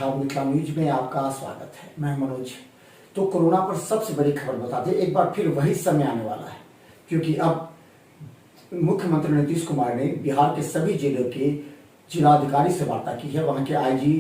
प्रभाव मिथिला न्यूज में आपका स्वागत है। मैं मनोज। तो कोरोना पर सबसे बड़ी खबर बता दें, एक बार फिर वही समय आने वाला है, क्योंकि अब मुख्यमंत्री नीतीश कुमार ने बिहार के सभी जिलों के जिलाधिकारी से वार्ता की है, वहां के आईजी,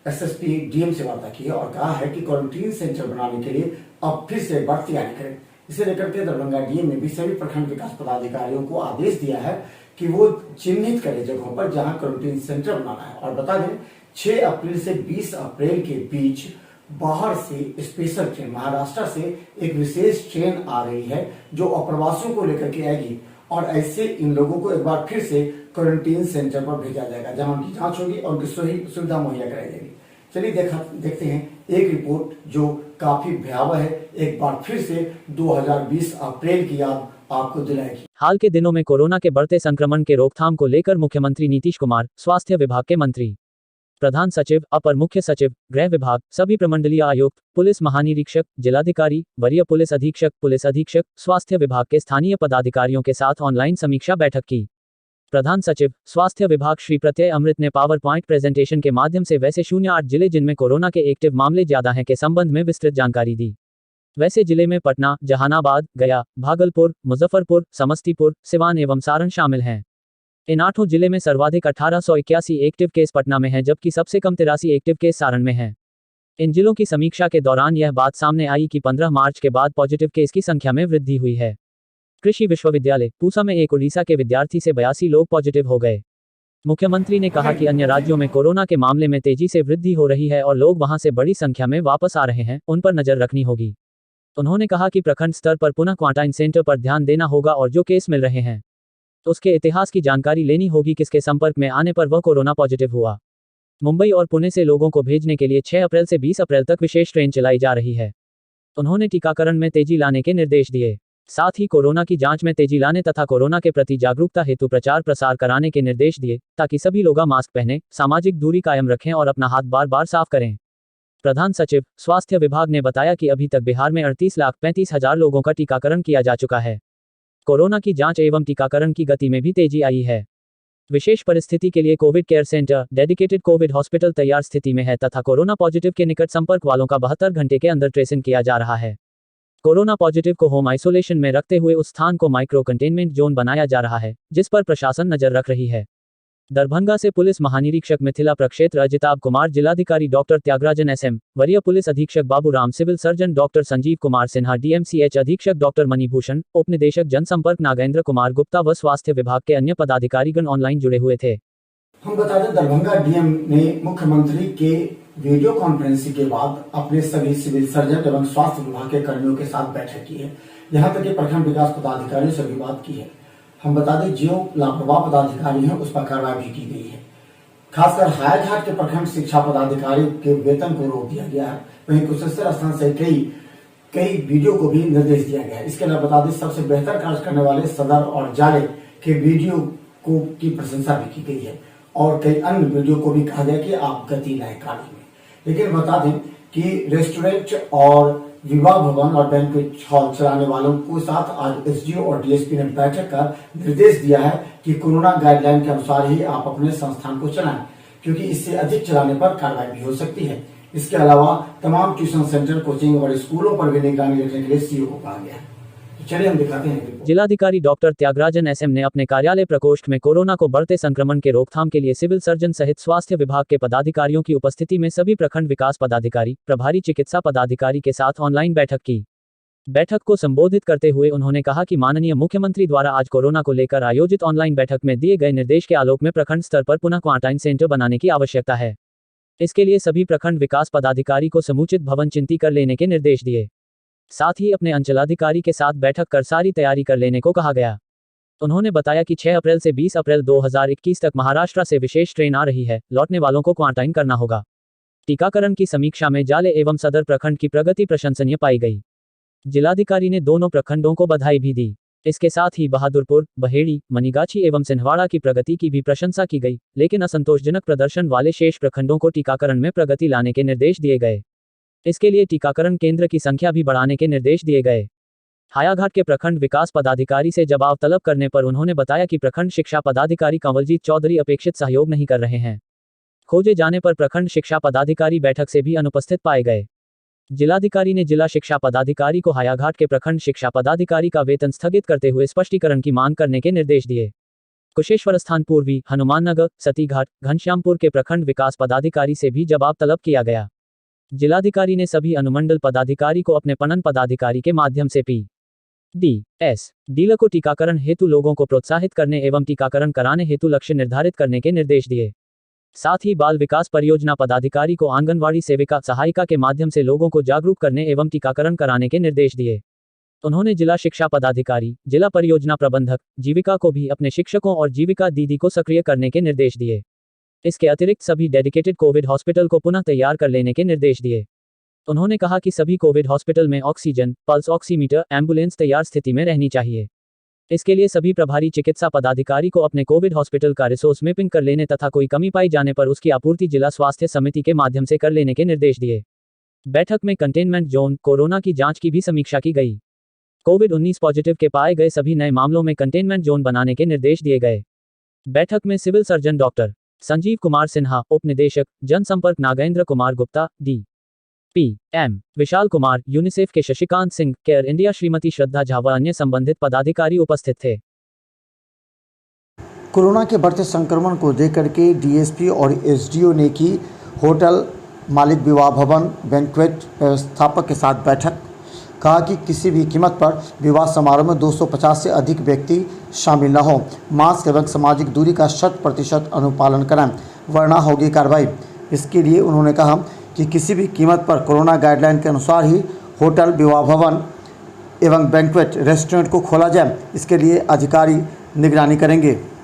एसएसपी, डीएम से वार्ता की है और कहा है कि क्वारंटीन सेंटर बनाने के लिए अब फिर से एक बार तैयारी करें। इसे लेकर के दरभंगा डीएम ने भी सभी प्रखंड विकास पदाधिकारियों को आदेश दिया है कि वो चिन्हित करें जगहों पर जहां क्वारंटीन सेंटर बनाना है। और बता दें, 6 अप्रैल से 20 अप्रैल के बीच बाहर से स्पेशल ट्रेन, महाराष्ट्र से एक विशेष ट्रेन आ रही है जो अप्रवासियों को लेकर के आएगी और ऐसे इन लोगों को एक बार फिर से क्वारंटीन सेंटर पर भेजा जाएगा, जहां उनकी जांच होगी और उनकी सही सुविधा मुहैया कराई जाएगी। चलिए देखते हैं एक रिपोर्ट जो काफी भयावह है, एक बार फिर से 2020 अप्रैल की याद आपको दिलाएगी। हाल के दिनों में कोरोना के बढ़ते संक्रमण के रोकथाम को लेकर मुख्यमंत्री नीतीश कुमार, स्वास्थ्य विभाग के मंत्री, प्रधान सचिव, अपर मुख्य सचिव, गृह विभाग, सभी प्रमंडलीय आयुक्त, पुलिस महानिरीक्षक, जिलाधिकारी, वरीय पुलिस अधीक्षक, स्वास्थ्य विभाग के स्थानीय पदाधिकारियों के साथ ऑनलाइन समीक्षा बैठक की। प्रधान सचिव, स्वास्थ्य विभाग श्री प्रत्यय अमृत ने पावर पॉइंट प्रेजेंटेशन के माध्यम से वैसे 08 जिले जिनमें कोरोना के एक्टिव मामले ज्यादा हैं के संबंध में विस्तृत जानकारी दी। वैसे जिले में पटना, जहानाबाद, गया, भागलपुर, मुजफ्फरपुर, समस्तीपुर, सिवान एवं सारण शामिल हैं। इन 8 जिले में सर्वाधिक 1881 एक्टिव केस पटना में हैं, जबकि सबसे कम 83 एक्टिव केस सारण में हैं। इन जिलों की समीक्षा के दौरान यह बात सामने आई कि 15 मार्च के बाद पॉजिटिव केस की संख्या में वृद्धि हुई है। कृषि विश्वविद्यालय पूसा में एक उड़ीसा के विद्यार्थी से 82 लोग पॉजिटिव हो गए। मुख्यमंत्री ने कहा कि अन्य राज्यों में कोरोना के मामले में तेजी से वृद्धि हो रही है और लोग वहां से बड़ी संख्या में वापस आ रहे हैं, उन पर नजर रखनी होगी। उन्होंने कहा कि प्रखंड स्तर पर पुनः क्वारंटाइन सेंटर पर ध्यान देना होगा और जो केस मिल रहे हैं उसके इतिहास की जानकारी लेनी होगी, किसके संपर्क में आने पर वह कोरोना पॉजिटिव हुआ। मुंबई और पुणे से लोगों को भेजने के लिए 6 अप्रैल से 20 अप्रैल तक विशेष ट्रेन चलाई जा रही है। उन्होंने टीकाकरण में तेजी लाने के निर्देश दिए। साथ ही कोरोना की जांच में तेजी लाने तथा कोरोना के प्रति जागरूकता हेतु प्रचार प्रसार कराने के निर्देश दिए, ताकि सभी लोग मास्क पहने, सामाजिक दूरी कायम रखें और अपना हाथ बार बार साफ करें। प्रधान सचिव, स्वास्थ्य विभाग ने बताया कि अभी तक बिहार में 38,35,000 लोगों का टीकाकरण किया जा चुका है। कोरोना की जांच एवं टीकाकरण की गति में भी तेजी आई है। विशेष परिस्थिति के लिए Covid care centre, dedicated Covid hospital तैयार स्थिति में है तथा कोरोना पॉजिटिव के निकट संपर्क वालों का 72 घंटे के अंदर ट्रेसिंग किया जा रहा है। कोरोना पॉजिटिव को होम आइसोलेशन में रखते हुए उस स्थान को माइक्रो कंटेनमेंट जोन बनाया जा रहा है, जिस पर प्रशासन नजर रख रही है। दरभंगा से पुलिस महानिरीक्षक मिथिला प्रक्षेत्र अजिताभ कुमार, जिलाधिकारी डॉक्टर त्यागराजन एसएम, वरीय पुलिस अधीक्षक Baburam, civil surgeon doctor Sanjeev Kumar Sinha, DMCH अधीक्षक डॉक्टर मणिभूषण, उपनिदेशक जनसंपर्क नागेंद्र कुमार गुप्ता व स्वास्थ्य विभाग के अन्य पदाधिकारीगण ऑनलाइन जुड़े हुए थे। हम बता दें, दरभंगा डीएम ने मुख्यमंत्री के वीडियो कॉन्फ्रेंसिंग के बाद अपने सभी सिविल सर्जन एवं स्वास्थ्य विभाग के कर्मियों के साथ बैठक की है। यहाँ तक कि प्रखंड विकास पदाधिकारियों से भी बात की है। हम बता दें, जो लापरवाह पदाधिकारी हैं उस पर कार्रवाई भी की गई है। खासकर हायाघाट के प्रखंड शिक्षा पदाधिकारी के वेतन को रोक दिया गया है। वहीं कुशेश्वर स्थान से कई वीडियो को भी निर्देश दिया गया है। इसके अलावा बता दें, सबसे बेहतर कार्य करने वाले सदर और जाले के वीडियो को की प्रशंसा भी की गई है और कई अन्य वीडियो को भी कहा गया कि आप गति लाए कार्य में। लेकिन बता दें कि रेस्टोरेंट और विवाह भवन और बैंक्वेट हॉल चलाने वालों के साथ आज एसडीओ और डीएसपी ने बैठक कर निर्देश दिया है कि कोरोना गाइडलाइन के अनुसार ही आप अपने संस्थान को चलाएं, क्योंकि इससे अधिक चलाने पर कार्रवाई भी हो सकती है। इसके अलावा तमाम ट्यूशन सेंटर, कोचिंग और स्कूलों पर भी निगरानी रखने के लिए सीईओ को कहा गया है। चलिए हम दिखाते हैं। जिलाधिकारी डॉक्टर त्यागराजन एसएम ने अपने कार्यालय प्रकोष्ठ में कोरोना को बढ़ते संक्रमण के रोकथाम के लिए सिविल सर्जन सहित स्वास्थ्य विभाग के पदाधिकारियों की उपस्थिति में सभी प्रखंड विकास पदाधिकारी, प्रभारी चिकित्सा पदाधिकारी के साथ ऑनलाइन बैठक की। बैठक को संबोधित करते हुए उन्होंने कहा कि माननीय मुख्यमंत्री द्वारा आज कोरोना को लेकर आयोजित ऑनलाइन बैठक में दिए गए निर्देश के आलोक में प्रखंड स्तर पर पुनः क्वारंटाइन सेंटर बनाने की आवश्यकता है। इसके लिए सभी प्रखंड विकास पदाधिकारी को समुचित भवन चिंती कर लेने के निर्देश दिए। साथ ही अपने अंचलाधिकारी के साथ बैठक कर सारी तैयारी कर लेने को कहा गया। उन्होंने बताया कि 6 अप्रैल से 20 अप्रैल 2021 तक महाराष्ट्र से विशेष ट्रेन आ रही है, लौटने वालों को क्वारंटाइन करना होगा। टीकाकरण की समीक्षा में जाले एवं सदर प्रखंड की प्रगति प्रशंसनीय पाई गई। जिलाधिकारी ने दोनों प्रखंडों को बधाई भी दी। इसके साथ ही बहादुरपुर, बहेड़ी, मनीगाछी एवं सिंहवाड़ा की प्रगति की भी प्रशंसा की गई, लेकिन असंतोषजनक प्रदर्शन वाले शेष प्रखंडों को टीकाकरण में प्रगति लाने के निर्देश दिए गए। इसके लिए टीकाकरण केंद्र की संख्या भी बढ़ाने के निर्देश दिए गए। हायाघाट के प्रखंड विकास पदाधिकारी से जवाब तलब करने पर उन्होंने बताया कि प्रखंड शिक्षा पदाधिकारी कंवलजीत चौधरी अपेक्षित सहयोग नहीं कर रहे हैं। खोजे जाने पर प्रखंड शिक्षा पदाधिकारी बैठक से भी अनुपस्थित पाए गए। जिलाधिकारी ने जिला शिक्षा पदाधिकारी को हायाघाट के प्रखंड शिक्षा पदाधिकारी का वेतन स्थगित करते हुए स्पष्टीकरण की मांग करने के निर्देश दिए। कुशेश्वर स्थान पूर्वी, हनुमान नगर, सतीघाट, घनश्यामपुर के प्रखंड विकास पदाधिकारी से भी जवाब तलब किया गया। जिलाधिकारी ने सभी अनुमंडल पदाधिकारी को अपने पणन पदाधिकारी के माध्यम से PDS डीलर को टीकाकरण हेतु लोगों को प्रोत्साहित करने एवं टीकाकरण कराने हेतु लक्ष्य निर्धारित करने के निर्देश दिए। साथ ही बाल विकास परियोजना पदाधिकारी को आंगनवाड़ी सेविका सहायिका के माध्यम से लोगों को जागरूक करने एवं टीकाकरण कराने के निर्देश दिए। उन्होंने जिला शिक्षा पदाधिकारी, जिला परियोजना प्रबंधक, जीविका को भी अपने शिक्षकों और जीविका दीदी को सक्रिय करने के निर्देश दिए। इसके अतिरिक्त सभी डेडिकेटेड कोविड हॉस्पिटल को पुनः तैयार कर लेने के निर्देश दिए। उन्होंने कहा कि सभी कोविड हॉस्पिटल में ऑक्सीजन, पल्स ऑक्सीमीटर, एम्बुलेंस तैयार स्थिति में रहनी चाहिए। इसके लिए सभी प्रभारी चिकित्सा पदाधिकारी को अपने कोविड हॉस्पिटल का रिसोर्स मैपिंग कर लेने तथा कोई कमी पाई जाने पर उसकी आपूर्ति जिला स्वास्थ्य समिति के माध्यम से कर लेने के निर्देश दिए। बैठक में कंटेनमेंट जोन, कोरोना की जांच की भी समीक्षा की गई। कोविड-19 पॉजिटिव के पाए गए सभी नए मामलों में कंटेनमेंट जोन बनाने के निर्देश दिए गए। बैठक में civil surgeon doctor Sanjeev Kumar Sinha, उप निदेशक जनसंपर्क नागेंद्र कुमार गुप्ता, DPM विशाल कुमार, यूनिसेफ के शशिकांत सिंह, केयर इंडिया श्रीमती श्रद्धा झा व अन्य संबंधित पदाधिकारी उपस्थित थे। कोरोना के बढ़ते संक्रमण को लेकर के डीएसपी और एसडीओ ने की होटल मालिक, विवाह भवन, बैंक्वेट व्यवस्थापक के साथ बैठक। कहा कि किसी भी कीमत पर विवाह समारोह में 250 से अधिक व्यक्ति शामिल न हो, मास्क एवं सामाजिक दूरी का 100% अनुपालन कराएं, वरना होगी कार्रवाई। इसके लिए उन्होंने कहा कि किसी भी कीमत पर कोरोना गाइडलाइन के अनुसार ही होटल, विवाह भवन एवं बैंक्वेट रेस्टोरेंट को खोला जाए। इसके लिए अधिकारी निगरानी करेंगे।